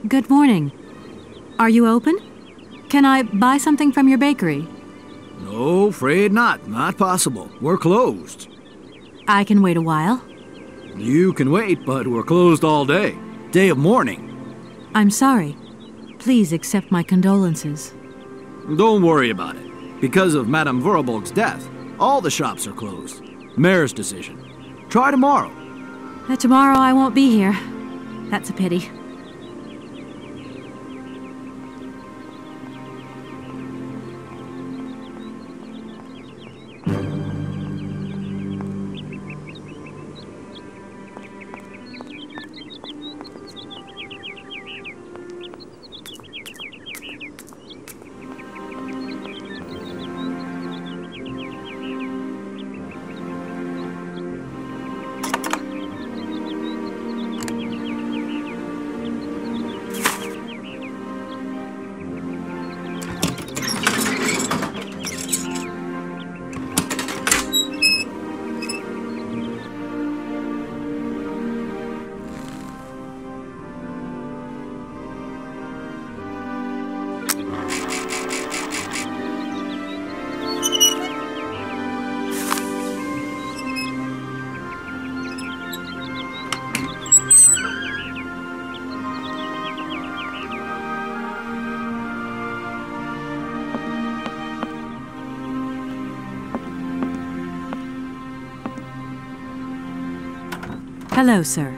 Good morning. Are you open? Can I buy something from your bakery? No, afraid not. Not possible. We're closed. I can wait a while. You can wait, but we're closed all day. Day of mourning. I'm sorry. Please accept my condolences. Don't worry about it. Because of Madame Vorarlberg's death, all the shops are closed. Mayor's decision. Try tomorrow. Tomorrow I won't be here. That's a pity. Hello, sir.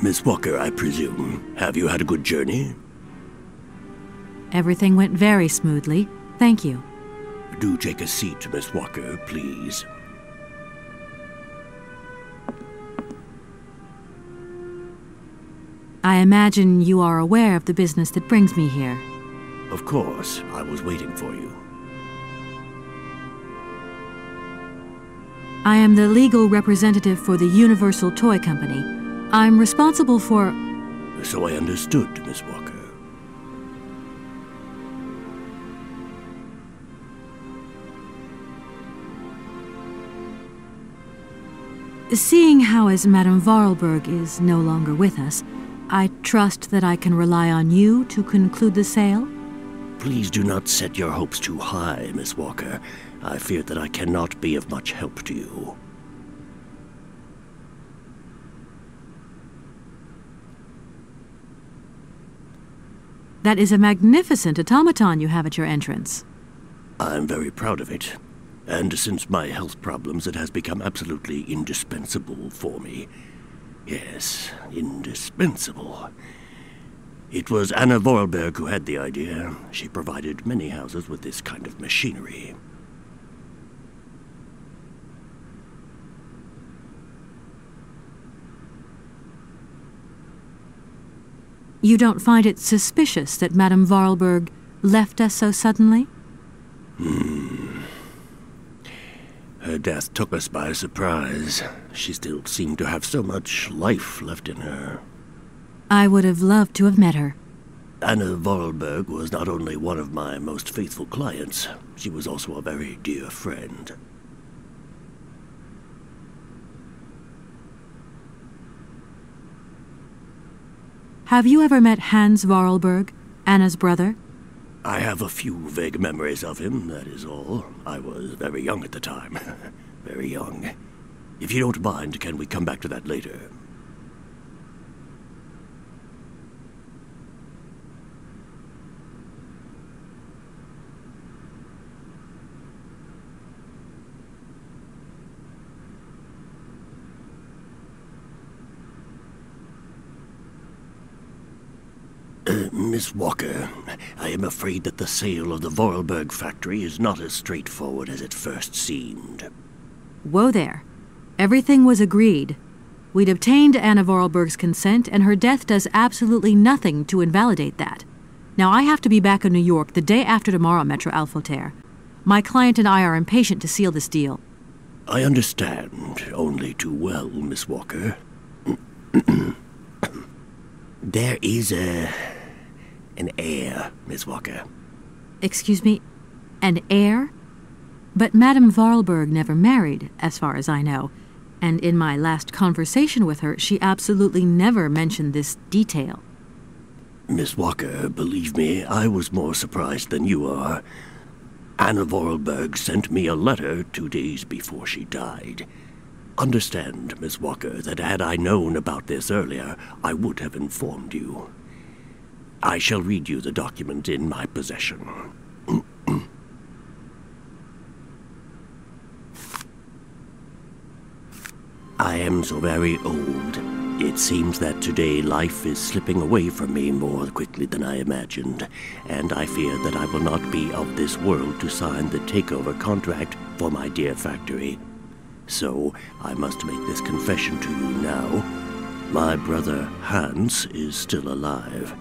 Miss Walker, I presume. Have you had a good journey? Everything went very smoothly. Thank you. Do take a seat, Miss Walker, please. I imagine you are aware of the business that brings me here. Of course. I was waiting for you. I am the legal representative for the Universal Toy Company. I'm responsible for... So I understood, Miss Walker. Seeing how as Madame Vorarlberg is no longer with us, I trust that I can rely on you to conclude the sale? Please do not set your hopes too high, Miss Walker. I fear that I cannot be of much help to you. That is a magnificent automaton you have at your entrance. I'm very proud of it. And since my health problems, it has become absolutely indispensable for me. Yes, indispensable. It was Anna Vorarlberg who had the idea. She provided many houses with this kind of machinery. You don't find it suspicious that Madame Vorarlberg left us so suddenly? Her death took us by surprise. She still seemed to have so much life left in her. I would have loved to have met her. Anna Vorarlberg was not only one of my most faithful clients, she was also a very dear friend. Have you ever met Hans Vorarlberg, Anna's brother? I have a few vague memories of him, that is all. I was very young at the time. Very young. If you don't mind, can we come back to that later? Miss Walker, I am afraid that the sale of the Vorarlberg factory is not as straightforward as it first seemed. Whoa there. Everything was agreed. We'd obtained Anna Vorarlberg's consent, and her death does absolutely nothing to invalidate that. Now, I have to be back in New York the day after tomorrow, Maître Alfotaire. My client and I are impatient to seal this deal. I understand only too well, Miss Walker. There is an heir, Miss Walker. Excuse me? An heir? But Madame Vorarlberg never married, as far as I know. And in my last conversation with her, she absolutely never mentioned this detail. Miss Walker, believe me, I was more surprised than you are. Anna Vorarlberg sent me a letter 2 days before she died. Understand, Miss Walker, that had I known about this earlier, I would have informed you. I shall read you the document in my possession. I am so very old. It seems that today life is slipping away from me more quickly than I imagined, and I fear that I will not be of this world to sign the takeover contract for my dear factory. So, I must make this confession to you now. My brother Hans is still alive.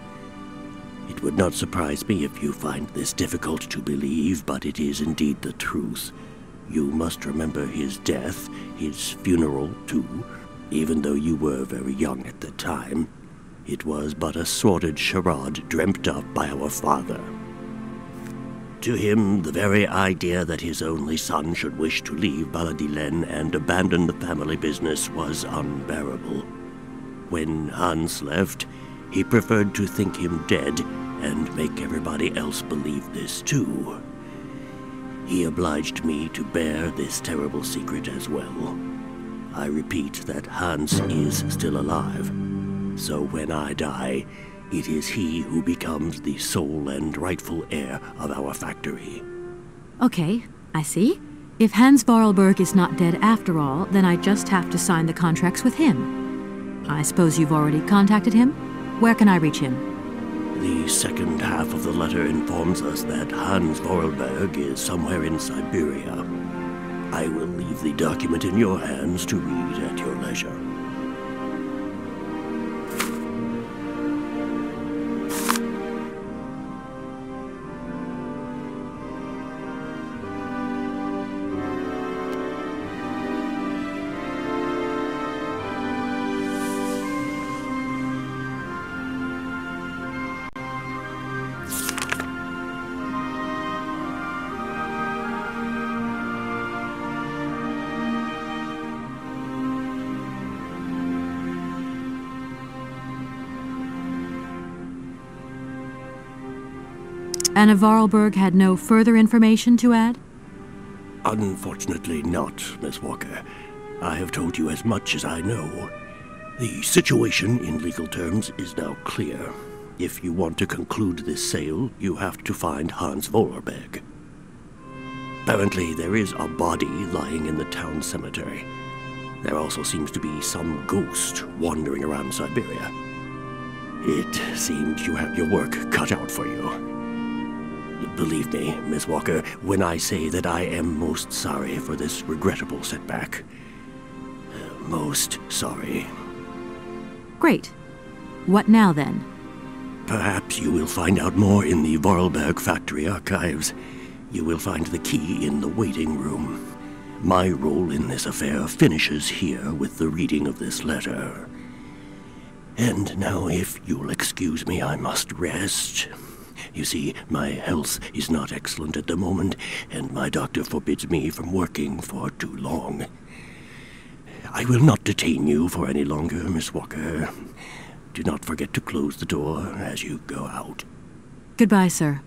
It would not surprise me if you find this difficult to believe, but it is indeed the truth. You must remember his death, his funeral, too. Even though you were very young at the time, it was but a sordid charade dreamt up by our father. To him, the very idea that his only son should wish to leave Valadilene and abandon the family business was unbearable. When Hans left, he preferred to think him dead and make everybody else believe this too. He obliged me to bear this terrible secret as well. I repeat that Hans is still alive, so when I die, it is he who becomes the sole and rightful heir of our factory. Okay, I see. If Hans Vorarlberg is not dead after all, then I just have to sign the contracts with him. I suppose you've already contacted him? Where can I reach him? The second half of the letter informs us that Hans Vorarlberg is somewhere in Syberia. I will leave the document in your hands to read at your leisure. Anna Vorarlberg had no further information to add? Unfortunately not, Miss Walker. I have told you as much as I know. The situation, in legal terms, is now clear. If you want to conclude this sale, you have to find Hans Vorarlberg. Apparently, there is a body lying in the town cemetery. There also seems to be some ghost wandering around Syberia. It seems you have your work cut out for you. Believe me, Miss Walker, when I say that I am most sorry for this regrettable setback. Most sorry. Great. What now, then? Perhaps you will find out more in the Vorarlberg factory archives. You will find the key in the waiting room. My role in this affair finishes here with the reading of this letter. And now, if you'll excuse me, I must rest. You see, my health is not excellent at the moment, and my doctor forbids me from working for too long. I will not detain you for any longer, Miss Walker. Do not forget to close the door as you go out. Goodbye, sir.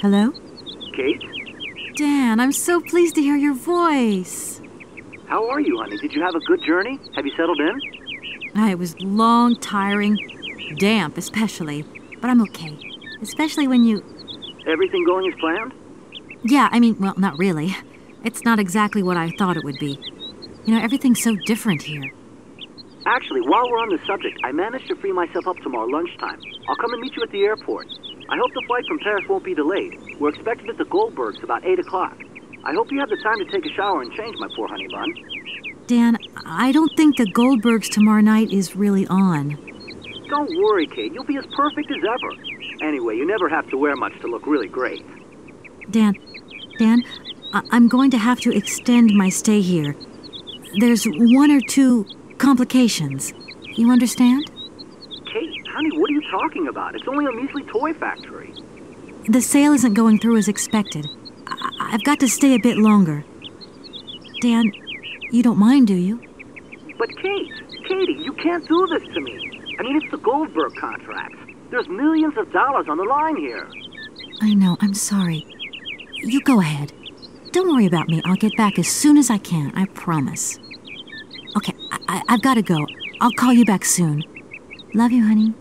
Hello? Kate? Dan, I'm so pleased to hear your voice. How are you, honey? Did you have a good journey? Have you settled in? It was long, tiring, damp especially, but I'm okay. Especially when you... Everything going as planned? Yeah, I mean, well, not really. It's not exactly what I thought it would be. You know, everything's so different here. Actually, while we're on the subject, I managed to free myself up tomorrow lunchtime. I'll come and meet you at the airport. I hope the flight from Paris won't be delayed. We're expected at the Goldbergs about 8 o'clock. I hope you have the time to take a shower and change, my poor honey bun. Dan, I don't think the Goldbergs tomorrow night is really on. Don't worry, Kate. You'll be as perfect as ever. Anyway, you never have to wear much to look really great. Dan, I'm going to have to extend my stay here. There's 1 or 2 complications. You understand? Kate, honey, what are you talking about? It's only a measly toy factory. The sale isn't going through as expected. I've got to stay a bit longer. Dan, you don't mind, do you? But Katie, you can't do this to me. I mean, it's the Goldberg contract. There's millions of dollars on the line here. I know, I'm sorry. You go ahead. Don't worry about me. I'll get back as soon as I can, I promise. Okay, I've got to go. I'll call you back soon. Love you, honey.